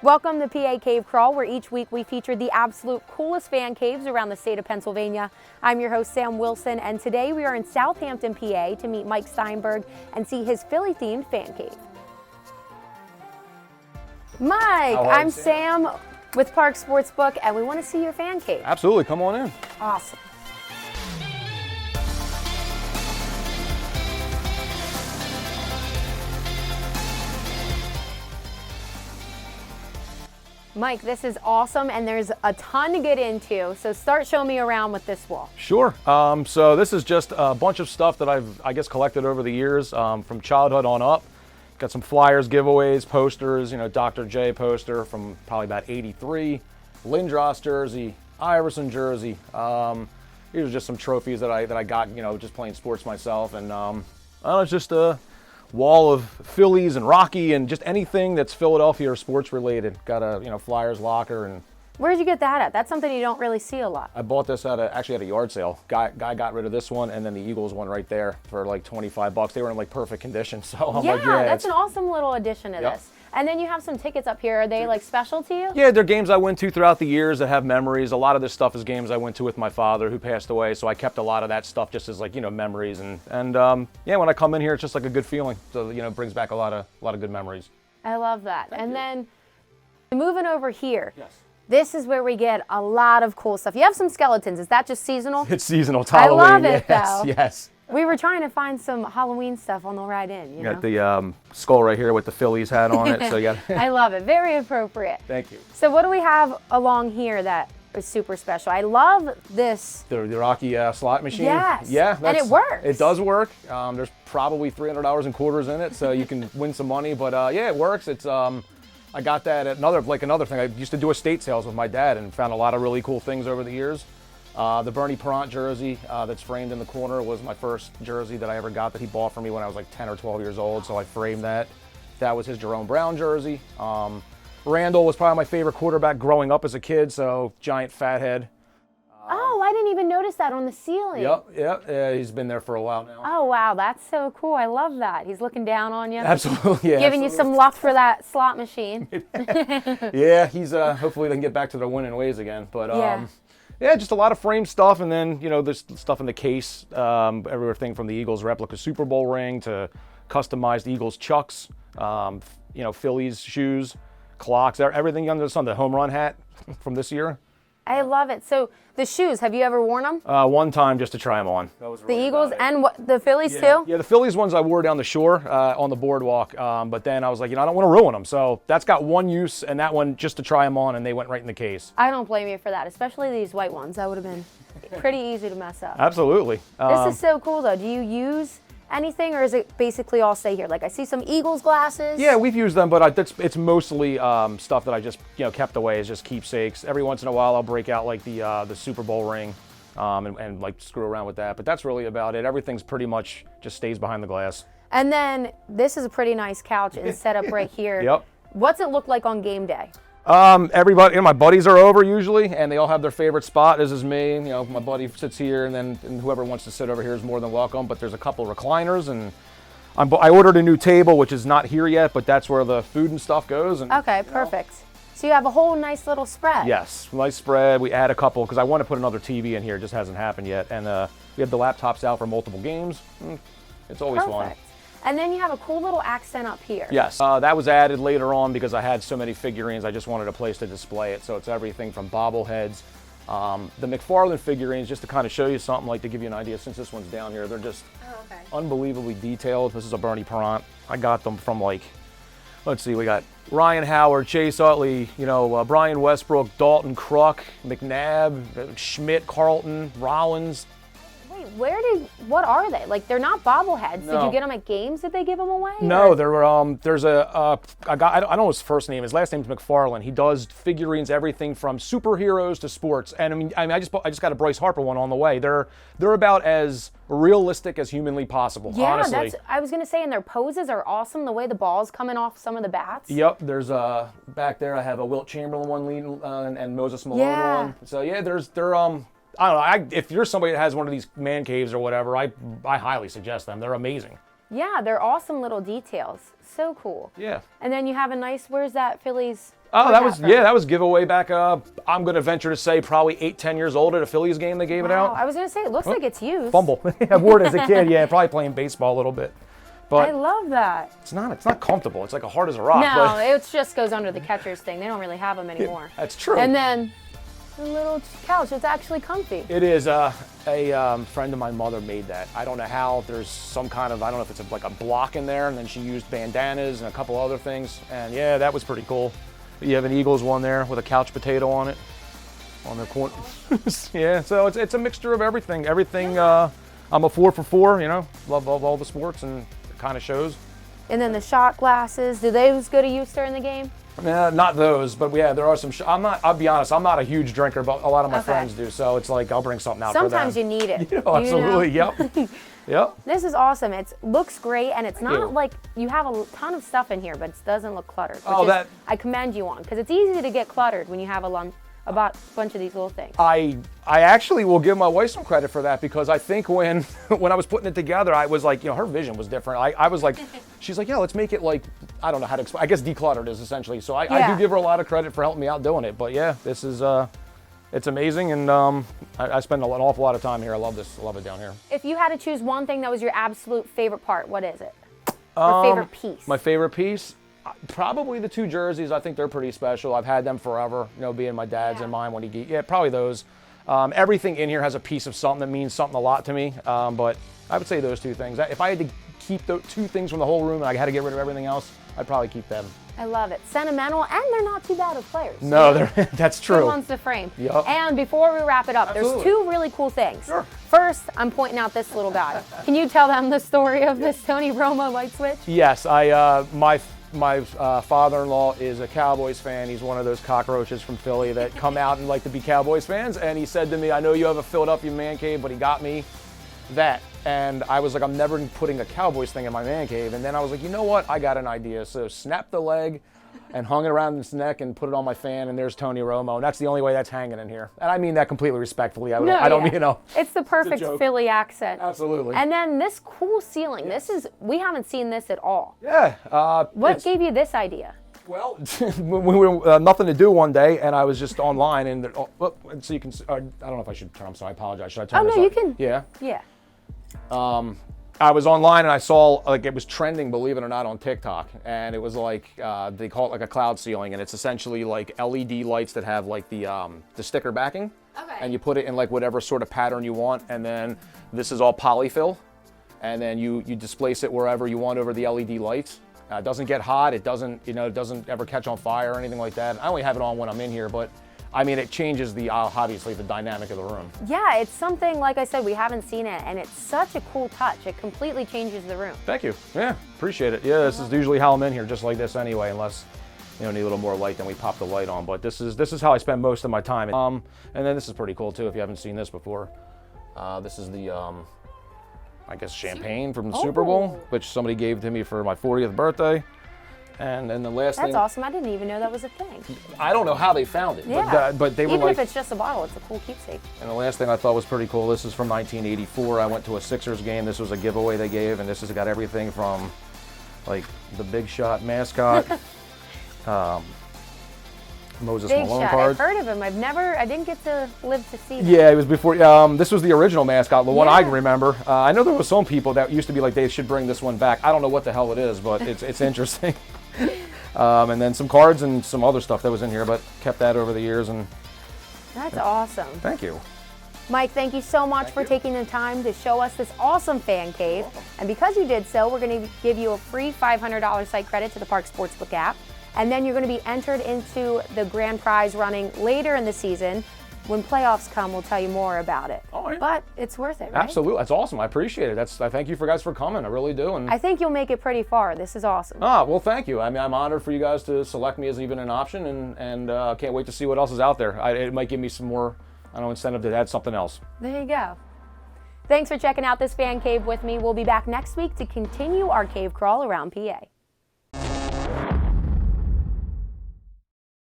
Welcome to PA Cave Crawl, where each week we feature the absolute coolest fan caves around the state of Pennsylvania. I'm your host, Sam Wilson, and today we are in South Hampton, PA to meet Mike Steinberg and see his Philly-themed fan cave. Mike, I'm Sam with Park Sportsbook, and we want to see your fan cave. Absolutely, come on in. Awesome. Mike, this is awesome, and there's a ton to get into, so start showing me around with this wall. Sure. So this is just a bunch of stuff that I guess, collected over the years, from childhood on up. Got some flyers, giveaways, posters, Dr. J poster from probably about '83, Lindros jersey, Iverson jersey. These are just some trophies that I got, just playing sports myself, and it's just a wall of Phillies and Rocky and just anything that's Philadelphia or sports related. Got a Flyers locker. And where'd you get that at? That's something you don't really see a lot. I bought this actually at a yard sale. Guy got rid of this one and then the Eagles one right there for like $25. They were in like perfect condition. So I'm like, yeah, that's an awesome little addition to this. And then you have some tickets up here. Are they like special to you? Yeah, they're games I went to throughout the years that have memories. A lot of this stuff is games I went to with my father who passed away. So I kept a lot of that stuff just as like, memories. And when I come in here, it's just like a good feeling. So, it brings back a lot of good memories. I love that. And then moving over here. Yes. This is where we get a lot of cool stuff. You have some skeletons. Is that just seasonal? It's seasonal. It's Halloween. I love it, though. Yes. We were trying to find some Halloween stuff on the ride in. You got the skull right here with the Phillies hat on it. So you got. I love it. Very appropriate. Thank you. So what do we have along here that is super special? I love this. The Rocky slot machine. Yes. Yeah. And it works. It does work. There's probably $300 in quarters in it, so you can win some money. But yeah, it works. It's I got that at another thing. I used to do estate sales with my dad and found a lot of really cool things over the years. The Bernie Perrant jersey that's framed in the corner was my first jersey that I ever got that he bought for me when I was like 10 or 12 years old, so I framed that. That was his Jerome Brown jersey. Randall was probably my favorite quarterback growing up as a kid, so giant fat head. Oh, I didn't even notice that on the ceiling. Yep, he's been there for a while now. Oh, wow, that's so cool. I love that. He's looking down on you. Absolutely, yeah. Giving you some luck for that slot machine. Yeah, he's hopefully they can get back to their winning ways again, but yeah, just a lot of frame stuff, and then, there's stuff in the case, everything from the Eagles replica Super Bowl ring to customized Eagles chucks, Phillies shoes, clocks, everything under the sun, the home run hat from this year. I love it. So the shoes, have you ever worn them? One time just to try them on. That was the Eagles and the Phillies too? Yeah, the Phillies ones I wore down the shore on the boardwalk, but then I was like, I don't want to ruin them. So that's got one use, and that one just to try them on, and they went right in the case. I don't blame you for that, especially these white ones. That would have been pretty easy to mess up. Absolutely. This is so cool, though. Do you use anything, or is it basically all stay here? Like, I see some Eagles glasses. Yeah, we've used them, but it's mostly stuff that I just kept away as just keepsakes. Every once in a while, I'll break out like the Super Bowl ring, and like screw around with that. But that's really about it. Everything's pretty much just stays behind the glass. And then this is a pretty nice couch and set up right here. Yep. What's it look like on game day? Everybody, my buddies are over usually, and they all have their favorite spot. This is me. My buddy sits here, and whoever wants to sit over here is more than welcome. But there's a couple recliners, and I ordered a new table, which is not here yet, but that's where the food and stuff goes. And, okay, perfect. So you have a whole nice little spread. Yes, nice spread. We add a couple because I want to put another TV in here. It just hasn't happened yet, and we have the laptops out for multiple games. It's always fun. And then you have a cool little accent up here. Yes, that was added later on because I had so many figurines. I just wanted a place to display it. So it's everything from bobbleheads, the McFarlane figurines, just to kind of show you something, like to give you an idea. Since this one's down here, they're just unbelievably detailed. This is a Bernie Perrant. I got them from let's see, we got Ryan Howard, Chase Utley, Brian Westbrook, Dalton Crook, McNabb, Schmidt, Carlton, Rollins. What are they? Like, they're not bobbleheads. No. Did you get them at games? Did they give them away? No, there's a guy, I don't know his first name. His last name's McFarlane. He does figurines, everything from superheroes to sports. And I just got a Bryce Harper one on the way. They're about as realistic as humanly possible, honestly. I was going to say, and their poses are awesome, the way the ball's coming off some of the bats. Yep, there's back there I have a Wilt Chamberlain one leading and Moses Malone one. So yeah, they're I don't know. If you're somebody that has one of these man caves or whatever, I highly suggest them. They're amazing. Yeah, they're awesome little details. So cool. Yeah. And then you have a nice, where's that Phillies Oh, that was giveaway back. I'm going to venture to say probably 8-10 years old at a Phillies game. They gave it out. I was going to say it looks like it's used. Fumble. I wore it as a kid. Yeah, probably playing baseball a little bit. But I love that. It's not comfortable. It's like a hard as a rock. No, but it just goes under the catcher's thing. They don't really have them anymore. That's true. And then the little couch. It's actually comfy. It is. A friend of my mother made that. I don't know how. There's some kind of, I don't know if it's like a block in there, and then she used bandanas and a couple other things. And yeah, that was pretty cool. You have an Eagles one there with a couch potato on it, on the corner. Yeah, so it's a mixture of everything. Everything. I'm a 4 for 4. You know, love all the sports, and it kind of shows. And then the shot glasses. Do those go to use during the game? Not those, but yeah, there are some. I'll be honest, I'm not a huge drinker, but a lot of my friends do. So it's like I'll bring something out. Sometimes for them. You need it. Absolutely. Yep. Yep. This is awesome. It looks great, and it's not like you have a ton of stuff in here, but it doesn't look cluttered. I commend you on, because it's easy to get cluttered when you have a bunch of these little things. I actually will give my wife some credit for that, because I think when I was putting it together, I was like, her vision was different. I was like, she's like, yeah, let's make it like, I don't know how to explain. I guess decluttered is essentially. So I do give her a lot of credit for helping me out doing it. But yeah, this is it's amazing, and I spend an awful lot of time here. I love this. I love it down here. If you had to choose one thing that was your absolute favorite part, what is it? Your favorite piece? My favorite piece? Probably the 2 jerseys. I think they're pretty special. I've had them forever, being my dad's and mine when he gave. Yeah, probably those. Everything in here has a piece of something that means something a lot to me, but I would say those 2 things. If I had to keep the 2 things from the whole room and I had to get rid of everything else, I'd probably keep them. I love it. Sentimental, and they're not too bad of players. No, that's true. Good ones to frame. Yep. And before we wrap it up, there's 2 really cool things. Sure. First, I'm pointing out this little guy. Can you tell them the story of this Tony Romo light switch? Yes, my father-in-law is a Cowboys fan. He's one of those cockroaches from Philly that come out and like to be Cowboys fans. And he said to me, I know you have a Philadelphia man cave, but he got me that. And I was like, I'm never putting a Cowboys thing in my man cave. And then I was like, you know what? I got an idea. So snapped the leg and hung it around his neck and put it on my fan. And there's Tony Romo. And that's the only way that's hanging in here. And I mean that completely respectfully. I don't mean, It's the perfect Philly accent. Absolutely. And then this cool ceiling. Yes. We haven't seen this at all. Yeah. What gave you this idea? Well, we were nothing to do one day, and I was just online, and so you can. I don't know if I should turn. I'm sorry, I apologize. Should I turn? Oh no, you can. Yeah. Yeah. I was online and I saw it was trending, believe it or not, on TikTok, and it was like they call it like a cloud ceiling, and it's essentially like LED lights that have like the sticker backing, and you put it in like whatever sort of pattern you want, and then this is all polyfill, and then you displace it wherever you want over the LED lights. It doesn't get hot. It doesn't ever catch on fire or anything like that. I only have it on when I'm in here, but I mean, it changes obviously the dynamic of the room. Yeah, it's something, like I said, we haven't seen it, and it's such a cool touch. It completely changes the room. Thank you. Yeah, appreciate it. Yeah, this is usually how I'm in here, just like this anyway, unless need a little more light, then we pop the light on. But this is how I spend most of my time. And then this is pretty cool too, if you haven't seen this before. This is the I guess champagne from the Super Bowl, which somebody gave to me for my 40th birthday. And then the last thing. That's awesome. I didn't even know that was a thing. I don't know how they found it. Yeah. But they were even like. Even if it's just a bottle, it's a cool keepsake. And the last thing I thought was pretty cool, this is from 1984. I went to a Sixers game. This was a giveaway they gave, and this has got everything from like the Big Shot mascot, Moses Big Malone Shot. cards. I've heard of him. I didn't get to live to see him. Yeah, it was before. This was the original mascot, the one I can remember. I know there was some people that used to be like they should bring this one back. I don't know what the hell it is, but it's interesting. And then some cards and some other stuff that was in here, but kept that over the years. And that's awesome. Thank you. Mike, thank you so much for taking the time to show us this awesome fan cave. And because you did so, we're going to give you a free $500 site credit to the Park Sportsbook app. And then you're going to be entered into the grand prize running later in the season. When playoffs come, we'll tell you more about it. All right. But it's worth it, right? Absolutely. That's awesome. I appreciate it. I thank you guys for coming. I really do. And I think you'll make it pretty far. This is awesome. Well, thank you. I mean, I'm honored for you guys to select me as even an option, and can't wait to see what else is out there. It might give me some more, incentive to add something else. There you go. Thanks for checking out this fan cave with me. We'll be back next week to continue our cave crawl around PA.